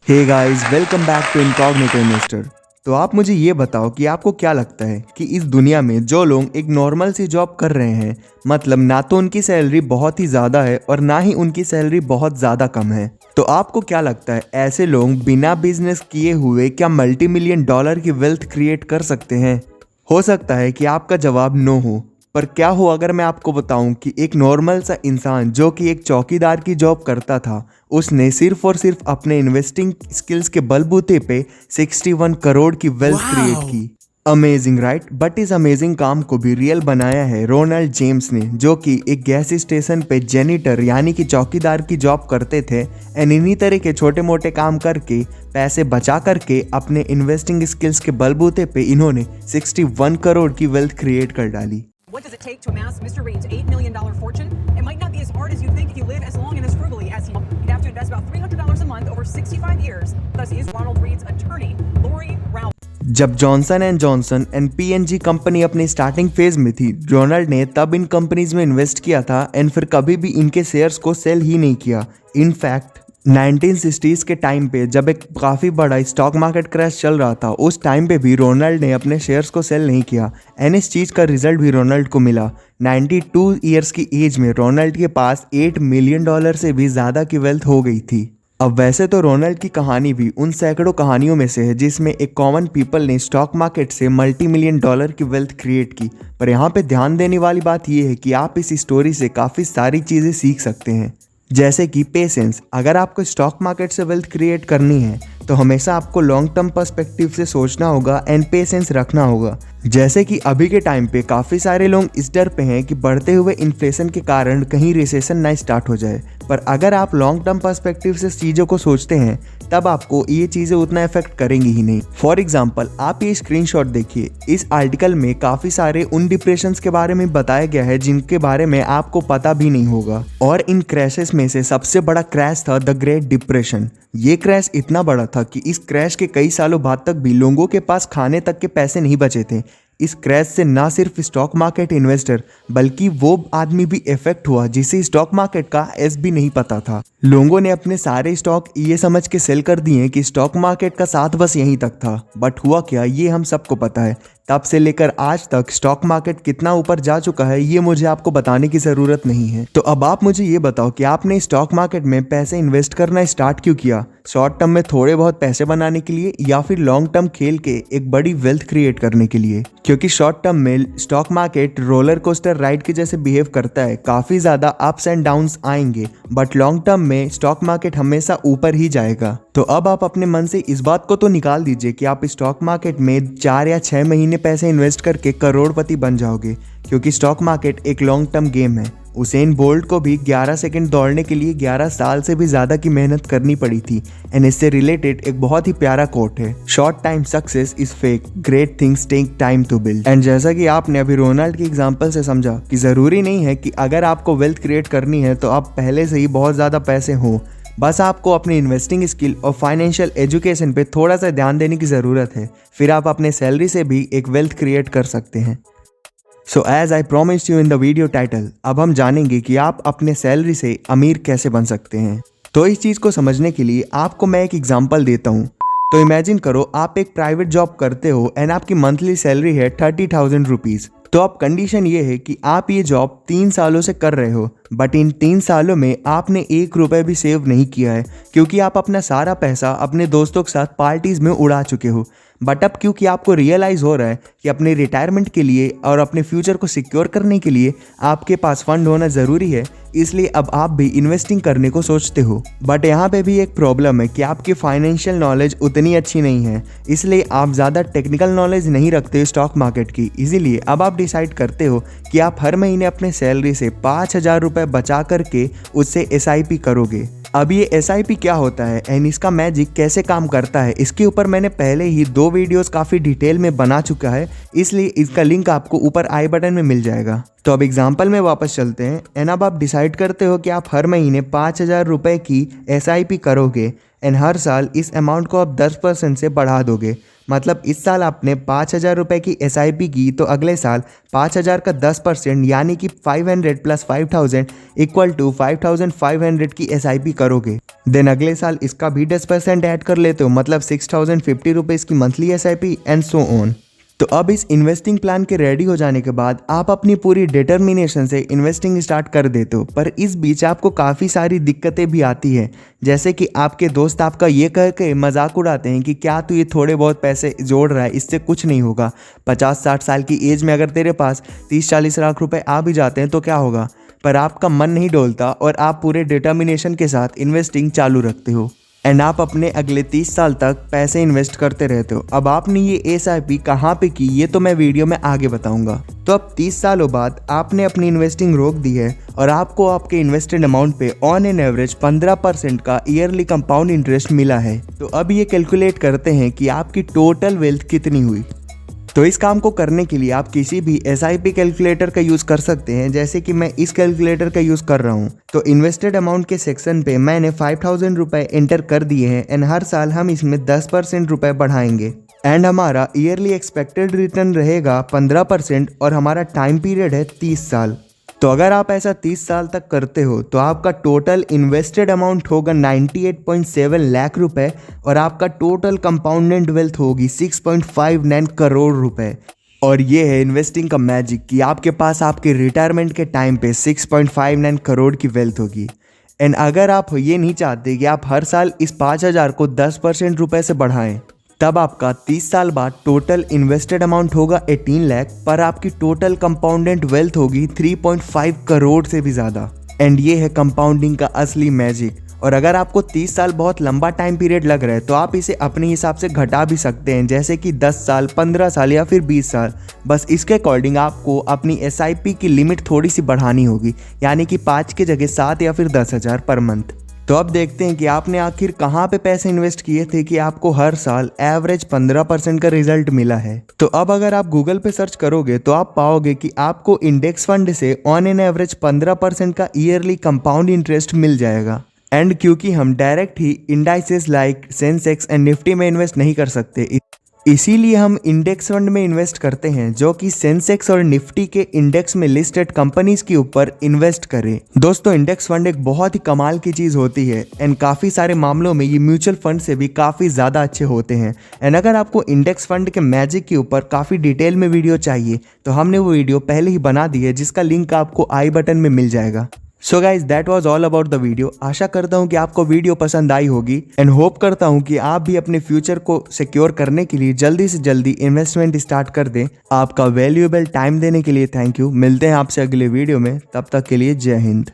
Hey guys, welcome back to incognito investor. तो आप मुझे ये बताओ कि आपको क्या लगता है कि इस दुनिया में जो लोग एक नॉर्मल सी जॉब कर रहे हैं, मतलब ना तो उनकी सैलरी बहुत ही ज़्यादा है और ना ही उनकी सैलरी बहुत ज़्यादा कम है, तो आपको क्या लगता है ऐसे लोग बिना बिजनेस किए हुए क्या मल्टी मिलियन डॉलर की वेल्थ क्रिएट कर सकते हैं? हो सकता है कि आपका जवाब नो हो, पर क्या हो अगर मैं आपको बताऊं कि एक नॉर्मल सा इंसान जो कि एक चौकीदार की जॉब करता था, उसने सिर्फ और सिर्फ अपने इन्वेस्टिंग स्किल्स के बलबूते पे 61 करोड़ की वेल्थ क्रिएट की। Amazing right? बट इस अमेजिंग काम को भी रियल बनाया है रोनाल्ड जेम्स ने, जो कि एक गैस स्टेशन पे जेनिटर यानी कि चौकीदार की जॉब करते थे। एंड इन्हीं तरह के छोटे मोटे काम करके पैसे बचा करके अपने इन्वेस्टिंग स्किल्स के बलबूते पे इन्होंने 61 करोड़ की वेल्थ क्रिएट कर डाली। What does it take to amass Mr. Reed's $8 million fortune? It might not be as hard as you think if you live as long and as frugally as he. You'd have to invest about $300 a month over 65 years. Thus is Ronald Reed's attorney, Lori Ralph. जब Johnson and Johnson and PNG company अपनी starting phase में थी, Ronald ने तब इन companies में invest किया था and फिर कभी भी इनके शेयर्स को सेल ही नहीं किया। इनफैक्ट 1960s के टाइम पे जब एक काफ़ी बड़ा स्टॉक मार्केट क्रैश चल रहा था, उस टाइम पे भी रोनाल्ड ने अपने शेयर्स को सेल नहीं किया एंड इस चीज़ का रिजल्ट भी रोनाल्ड को मिला। 92 ईयर्स की एज में रोनाल्ड के पास $8 मिलियन से भी ज़्यादा की वेल्थ हो गई थी। अब वैसे तो रोनाल्ड की कहानी भी उन सैकड़ों कहानियों में से है जिसमें एक कॉमन पीपल ने स्टॉक मार्केट से मल्टी मिलियन डॉलर की वेल्थ क्रिएट की, पर यहाँ पे ध्यान देने वाली बात यह है कि आप इस स्टोरी से काफ़ी सारी चीज़ें सीख सकते हैं, जैसे कि पेशेंस। अगर आपको स्टॉक मार्केट से वेल्थ क्रिएट करनी है तो हमेशा आपको लॉन्ग टर्म पर्सपेक्टिव से सोचना होगा एंड पेशेंस रखना होगा। जैसे कि अभी के टाइम पे काफ़ी सारे लोग इस डर पे हैं कि बढ़ते हुए इन्फ्लेशन के कारण कहीं रिसेशन ना स्टार्ट हो जाए, पर अगर आप लॉन्ग टर्म पर्सपेक्टिव से चीज़ों को सोचते हैं तब आपको ये चीज़ें उतना इफेक्ट करेंगी ही नहीं। फॉर एग्जाम्पल, आप ये स्क्रीनशॉट देखिए। इस आर्टिकल में काफ़ी सारे उन डिप्रेशंस के बारे में बताया गया है जिनके बारे में आपको पता भी नहीं होगा, और इन क्रैशेस में से सबसे बड़ा क्रैश था द ग्रेट डिप्रेशन। ये क्रैश इतना बड़ा था कि इस क्रैश के कई सालों बाद तक भी लोगों के पास खाने तक के पैसे नहीं बचे थे। इस क्रैश से ना सिर्फ स्टॉक मार्केट इन्वेस्टर बल्कि वो आदमी भी इफेक्ट हुआ जिसे स्टॉक मार्केट का एस भी नहीं पता था। लोगों ने अपने सारे स्टॉक ये समझ के सेल कर दिए कि स्टॉक मार्केट का साथ बस यहीं तक था, बट हुआ क्या ये हम सबको पता है। तब से लेकर आज तक स्टॉक मार्केट कितना ऊपर जा चुका है ये मुझे आपको बताने की ज़रूरत नहीं है। तो अब आप मुझे ये बताओ कि आपने स्टॉक मार्केट में पैसे इन्वेस्ट करना स्टार्ट क्यों किया? शॉर्ट टर्म में थोड़े बहुत पैसे बनाने के लिए या फिर लॉन्ग टर्म खेल के एक बड़ी वेल्थ क्रिएट करने के लिए? क्योंकि शॉर्ट टर्म में stock market roller coaster ride के जैसे बिहेव करता है, काफ़ी ज़्यादा अप्स एंड डाउन्स आएंगे, बट लॉन्ग टर्म में स्टॉक मार्केट हमेशा ऊपर ही जाएगा। तो अब आप अपने मन से इस बात को तो निकाल दीजिए कि आप स्टॉक मार्केट में 4 या 6 महीने पैसे इन्वेस्ट करके करोड़पति बन जाओगे, क्योंकि स्टॉक मार्केट एक लॉन्ग टर्म गेम है। उसेन बोल्ट को भी 11 सेकंड दौड़ने के लिए 11 साल से भी ज़्यादा की मेहनत करनी पड़ी थी। एंड इससे रिलेटेड एक बहुत ही प्यारा कोट है, short time success is fake, great things take time to build. And जैसा कि आपने अभी रोनाल्ड की एग्जांपल से समझा कि ज़रूरी नहीं है कि अगर आपको वेल्थ क्रिएट करनी है तो आप पहले से ही बहुत ज़्यादा पैसे हों, बस आपको अपनी इन्वेस्टिंग स्किल और फाइनेंशियल एजुकेशन पे थोड़ा सा ध्यान देने की ज़रूरत है, फिर आप अपने सैलरी से भी एक वेल्थ क्रिएट कर सकते हैं। So as I promised you in the video title, अब हम जानेंगे कि आप अपने सैलरी से अमीर कैसे बन सकते हैं। तो इस चीज़ को समझने के लिए आपको मैं एक एग्जांपल देता हूँ। तो इमेजिन करो आप एक प्राइवेट जॉब करते हो एंड आपकी मंथली सैलरी है 30,000 रुपीज़। तो अब कंडीशन ये है कि आप ये जॉब 3 सालों से कर रहे हो, बट इन 3 सालों में आपने 1 रुपये भी सेव नहीं किया है, क्योंकि आप अपना सारा पैसा अपने दोस्तों के साथ पार्टीज़ में उड़ा चुके हो। बट अब क्योंकि आपको रियलाइज़ हो रहा है कि अपने रिटायरमेंट के लिए और अपने फ्यूचर को सिक्योर करने के लिए आपके पास फंड होना ज़रूरी है, इसलिए अब आप भी इन्वेस्टिंग करने को सोचते हो। बट यहाँ पे भी एक प्रॉब्लम है कि आपकी फाइनेंशियल नॉलेज उतनी अच्छी नहीं है, इसलिए आप ज़्यादा टेक्निकल नॉलेज नहीं रखते स्टॉक मार्केट की। इसीलिए अब आप डिसाइड करते हो कि आप हर महीने अपने सैलरी से 5,000 रुपये बचा करके उससे SIP करोगे। अब ये SIP क्या होता है एंड इसका मैजिक कैसे काम करता है, इसके ऊपर मैंने पहले ही 2 वीडियोस काफ़ी डिटेल में बना चुका है, इसलिए इसका लिंक आपको ऊपर आई बटन में मिल जाएगा। तो अब एग्जाम्पल में वापस चलते हैं एंड अब आप डिसाइड करते हो कि आप हर महीने 5,000 रुपये की SIP करोगे एंड हर साल इस अमाउंट को आप 10% से बढ़ा दोगे। मतलब इस साल आपने 5,000 रुपये की SIP की तो अगले साल 5,000 का 10% यानी कि 500 + 5,000 = 5,500 की SIP करोगे देन अगले साल इसका भी 10% ऐड कर लेते हो, मतलब 6050 रुपीज़ की monthly SIP and so on. तो अब इस इन्वेस्टिंग प्लान के रेडी हो जाने के बाद आप अपनी पूरी डिटर्मिनेशन से इन्वेस्टिंग स्टार्ट कर देते हो, पर इस बीच आपको काफ़ी सारी दिक्कतें भी आती है, जैसे कि आपके दोस्त आपका ये कह के मजाक उड़ाते हैं कि क्या तू ये थोड़े बहुत पैसे जोड़ रहा है, इससे कुछ नहीं होगा। 50-60 साल की एज में अगर तेरे पास 30-40 लाख रुपए आ भी जाते हैं तो क्या होगा। पर आपका मन नहीं डोलता और आप पूरे डिटर्मिनेशन के साथ इन्वेस्टिंग चालू रखते हो एंड आप अपने अगले 30 साल तक पैसे इन्वेस्ट करते रहते हो। अब आपने ये SIP कहाँ पे की ये तो मैं वीडियो में आगे बताऊंगा। तो अब 30 सालों बाद आपने अपनी इन्वेस्टिंग रोक दी है और आपको आपके इन्वेस्टेड अमाउंट पे ऑन एन एवरेज 15% का ईयरली कंपाउंड इंटरेस्ट मिला है। तो अब ये कैलकुलेट करते हैं कि आपकी टोटल वेल्थ कितनी हुई। तो इस काम को करने के लिए आप किसी भी SIP कैलकुलेटर का यूज़ कर सकते हैं, जैसे कि मैं इस कैलकुलेटर का यूज़ कर रहा हूँ। तो इन्वेस्टेड अमाउंट के सेक्शन पे मैंने 5000 रुपये एंटर कर दिए हैं एंड हर साल हम इसमें 10% रुपये बढ़ाएंगे एंड हमारा ईयरली एक्सपेक्टेड रिटर्न रहेगा 15% और हमारा टाइम पीरियड है 30 साल। तो अगर आप ऐसा 30 साल तक करते हो तो आपका टोटल इन्वेस्टेड अमाउंट होगा 98.7 लाख रुपए और आपका टोटल कंपाउंडेड वेल्थ होगी 6.59 करोड़ रुपए। और ये है इन्वेस्टिंग का मैजिक कि आपके पास आपके रिटायरमेंट के टाइम पे 6.59 करोड़ की वेल्थ होगी। एंड अगर आप ये नहीं चाहते कि आप हर साल इस 5000 को 10% रुपए से बढ़ाएं, तब आपका 30 साल बाद टोटल इन्वेस्टेड अमाउंट होगा 18 लाख, पर आपकी टोटल कंपाउंडेड वेल्थ होगी 3.5 करोड़ से भी ज़्यादा। एंड ये है कंपाउंडिंग का असली मैजिक। और अगर आपको 30 साल बहुत लंबा टाइम पीरियड लग रहा है तो आप इसे अपने हिसाब से घटा भी सकते हैं, जैसे कि 10 साल, 15 साल या फिर 20 साल। बस इसके अकॉर्डिंग आपको अपनी SIP की लिमिट थोड़ी सी बढ़ानी होगी, यानी कि 5 की जगह 7 या फिर 10,000 पर मंथ। तो अब देखते हैं कि आपने आखिर कहाँ पे पैसे इन्वेस्ट किए थे कि आपको हर साल एवरेज 15% का रिजल्ट मिला है। तो अब अगर आप गूगल पे सर्च करोगे तो आप पाओगे कि आपको इंडेक्स फंड से ऑन एन एवरेज 15% का ईयरली कंपाउंड इंटरेस्ट मिल जाएगा। एंड क्योंकि हम direct he indices like Sensex and Nifty में इन्वेस्ट नहीं कर सकते, इसीलिए हम इंडेक्स फंड में इन्वेस्ट करते हैं जो कि सेंसेक्स और निफ्टी के इंडेक्स में लिस्टेड कंपनीज के ऊपर इन्वेस्ट करें। दोस्तों, इंडेक्स फंड एक बहुत ही कमाल की चीज़ होती है एंड काफ़ी सारे मामलों में ये म्यूचुअल फंड से भी काफ़ी ज़्यादा अच्छे होते हैं। एंड अगर आपको इंडेक्स फंड के मैजिक के ऊपर काफ़ी डिटेल में वीडियो चाहिए तो हमने वो वीडियो पहले ही बना दी है, जिसका लिंक आपको आई बटन में मिल जाएगा। So guys, that was all about the video. आशा करता हूँ कि आपको वीडियो पसंद आई होगी एंड होप करता हूँ कि आप भी अपने फ्यूचर को सिक्योर करने के लिए जल्दी से जल्दी इन्वेस्टमेंट स्टार्ट कर दें। आपका वैल्यूएबल टाइम देने के लिए थैंक यू। मिलते हैं आपसे अगले वीडियो में, तब तक के लिए जय हिंद।